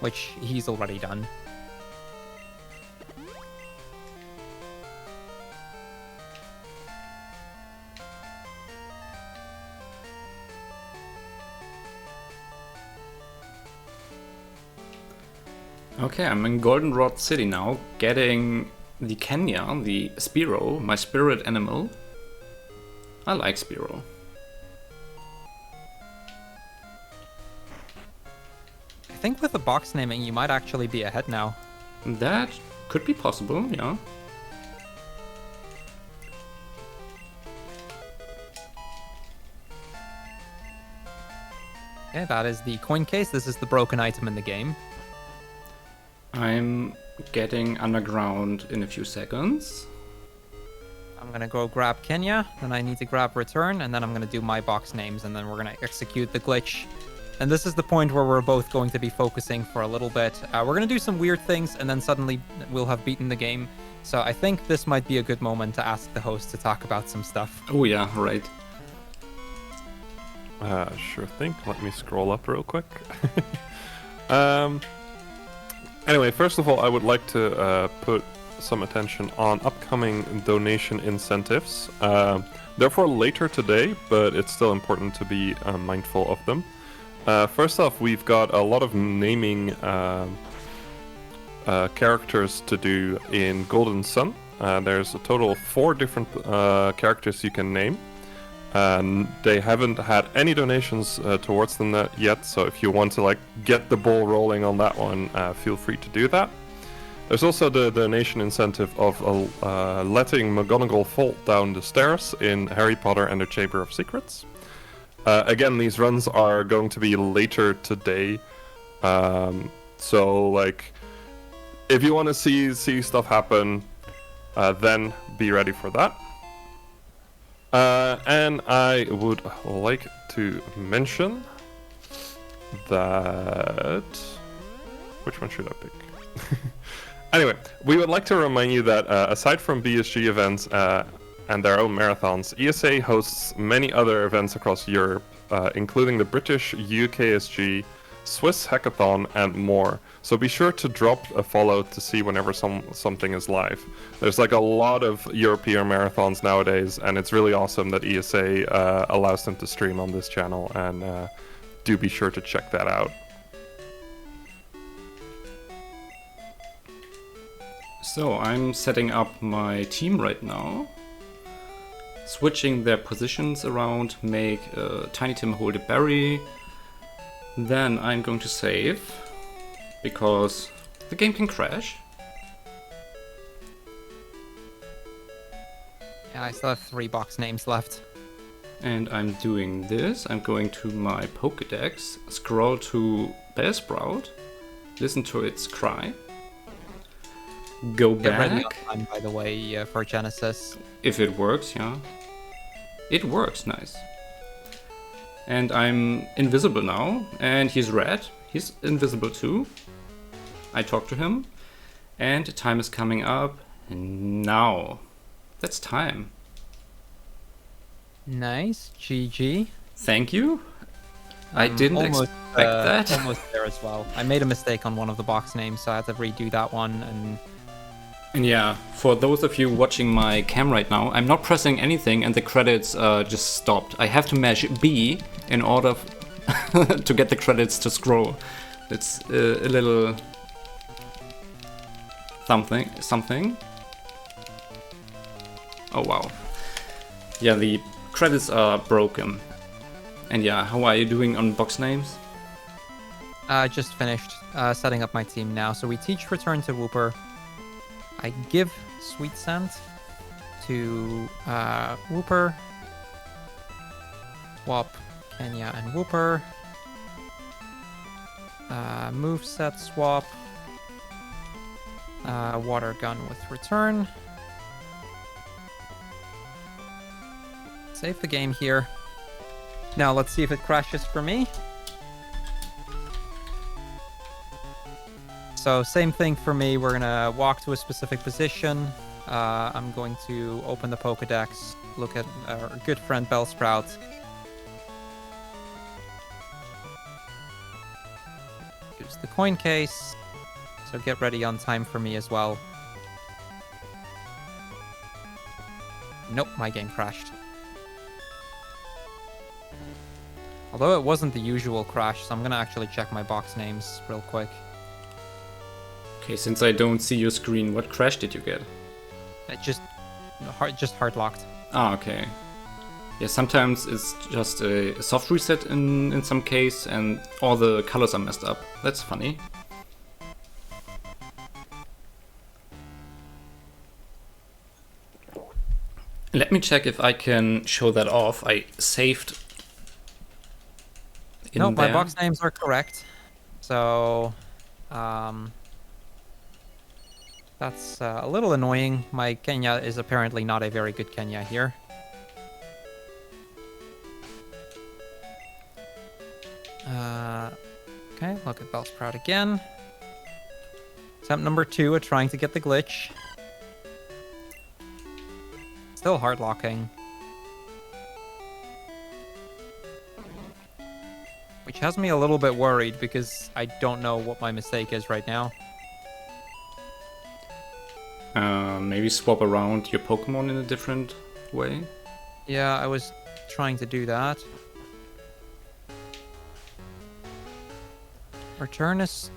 Speaker 3: which he's already done.
Speaker 4: Okay, I'm in Goldenrod City now, getting the Kenya, the Spearow, my spirit animal. I like Spearow.
Speaker 3: I think with the box naming, you might actually be ahead now.
Speaker 4: That could be possible, yeah.
Speaker 3: Okay, that is the coin case. This is the broken item in the game.
Speaker 4: I'm getting underground in a few seconds.
Speaker 3: I'm gonna go grab Kenya, then I need to grab return, and then I'm gonna do my box names, and then we're gonna execute the glitch. And this is the point where we're both going to be focusing for a little bit. We're gonna do some weird things, and then suddenly we'll have beaten the game. So I think this might be a good moment to ask the host to talk about some stuff.
Speaker 4: Oh yeah, right.
Speaker 2: Sure thing. Let me scroll up real quick. Anyway, first of all, I would like to put some attention on upcoming donation incentives. Therefore, later today, but it's still important to be mindful of them. First off, we've got a lot of naming characters to do in Golden Sun. There's a total of 4 different characters you can name. They haven't had any donations towards them yet, so if you want to like get the ball rolling on that one, feel free to do that. There's also the donation incentive of letting McGonagall fall down the stairs in Harry Potter and the Chamber of Secrets. Again, these runs are going to be later today, so like if you want to see stuff happen, then be ready for that. And I would like to mention that... Which one should I pick? Anyway, we would like to remind you that aside from BSG events and their own marathons, ESA hosts many other events across Europe, including the British UKSG, Swiss Hackathon, and more. So be sure to drop a follow to see whenever something is live. There's like a lot of European marathons nowadays, and it's really awesome that ESA allows them to stream on this channel, and do be sure to check that out.
Speaker 4: So I'm setting up my team right now. Switching their positions around, make Tiny Tim hold a berry. Then I'm going to save, because the game can crash.
Speaker 3: Yeah, I still have 3 box names left.
Speaker 4: And I'm doing this. I'm going to my Pokédex, scroll to Bellsprout, listen to its cry, go
Speaker 3: Get ready
Speaker 4: back.
Speaker 3: on time, by the way, for Genesis.
Speaker 4: If it works, yeah. It works, nice. And I'm invisible now, and he's red. He's invisible too. I talk to him, and time is coming up. And now, that's time.
Speaker 3: Nice, GG.
Speaker 4: Thank you. I didn't expect that.
Speaker 3: Almost there as well. I made a mistake on one of the box names, so I had to redo that one.
Speaker 4: And yeah, for those of you watching my cam right now, I'm not pressing anything and the credits just stopped. I have to mash B in order to get the credits to scroll. It's a little something. Oh wow. Yeah, the credits are broken. And yeah, how are you doing on box names?
Speaker 3: I just finished setting up my team now. So we teach Return to Wooper. I give Sweet Scent to Wooper. Swap Kenya and Wooper. Moveset swap. Water Gun with Return. Save the game here. Now let's see if it crashes for me. So same thing for me. We're gonna walk to a specific position. I'm going to open the Pokédex, look at our good friend Bellsprout. Use the coin case. So get ready on time for me as well. Nope, my game crashed. Although it wasn't the usual crash, so I'm gonna actually check my box names real quick.
Speaker 4: Okay, since I don't see your screen, what crash did you get?
Speaker 3: It just hard locked.
Speaker 4: Ah, okay. Yeah, sometimes it's just a soft reset in some case and all the colors are messed up. That's funny. Let me check if I can show that off. I saved in
Speaker 3: No,
Speaker 4: there.
Speaker 3: my box names are correct. So, that's a little annoying. My Kenya is apparently not a very good Kenya here. Okay, look at Bellsprout again. Attempt number 2 at trying to get the glitch. Still hard locking. Which has me a little bit worried because I don't know what my mistake is right now.
Speaker 4: Maybe swap around your Pokemon in a different way.
Speaker 3: Yeah, I was trying to do that. Return is...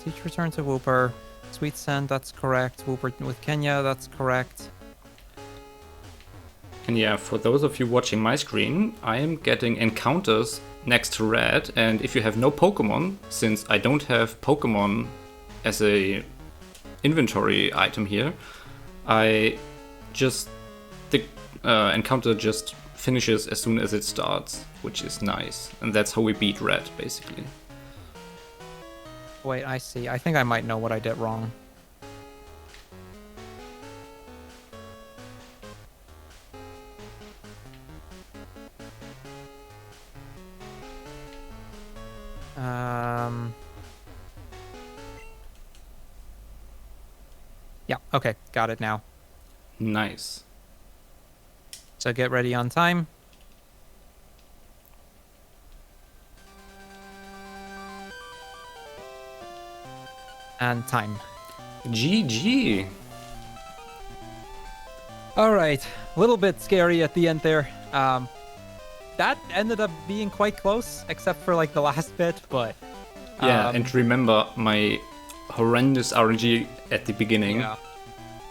Speaker 3: Teach Return to Wooper. Sweet Scent, that's correct. Wooper with Kenya, that's correct.
Speaker 4: And yeah, for those of you watching my screen, I am getting encounters next to red, and if you have no Pokemon, since I don't have Pokemon as a inventory item here, the encounter just finishes as soon as it starts, which is nice. And that's how we beat red, basically.
Speaker 3: Wait, I see. I think I might know what I did wrong. Yeah, okay, got it now.
Speaker 4: Nice.
Speaker 3: So get ready on time. And time.
Speaker 4: GG.
Speaker 3: Alright, a little bit scary at the end there. That ended up being quite close, except for like the last bit, but...
Speaker 4: Yeah, and remember my horrendous RNG at the beginning.
Speaker 3: Yeah.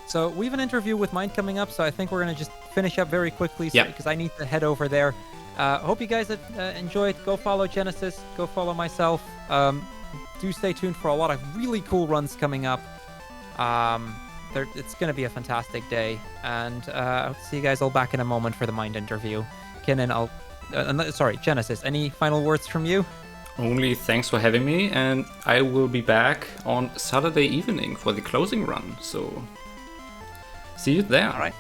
Speaker 3: So we have an interview with Mind coming up, so I think we're going to just finish up very quickly because I need to head over there. Hope you guys enjoyed. Go follow Genesis. Go follow myself. Do stay tuned for a lot of really cool runs coming up. it's going to be a fantastic day. And I'll see you guys all back in a moment for the Mind interview. Kinnan, sorry, Genesis, any final words from you?
Speaker 4: Only thanks for having me, and I will be back on Saturday evening for the closing run, so see you there.
Speaker 3: All right.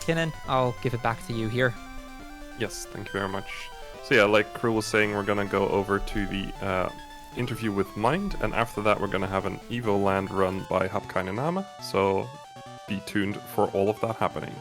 Speaker 3: Kinnan, I'll give it back to you here.
Speaker 2: Yes, thank you very much. So yeah, like Crrool was saying, we're gonna go over to the interview with Mind, and after that we're gonna have an Evo Land run by Hapkainename, so be tuned for all of that happening.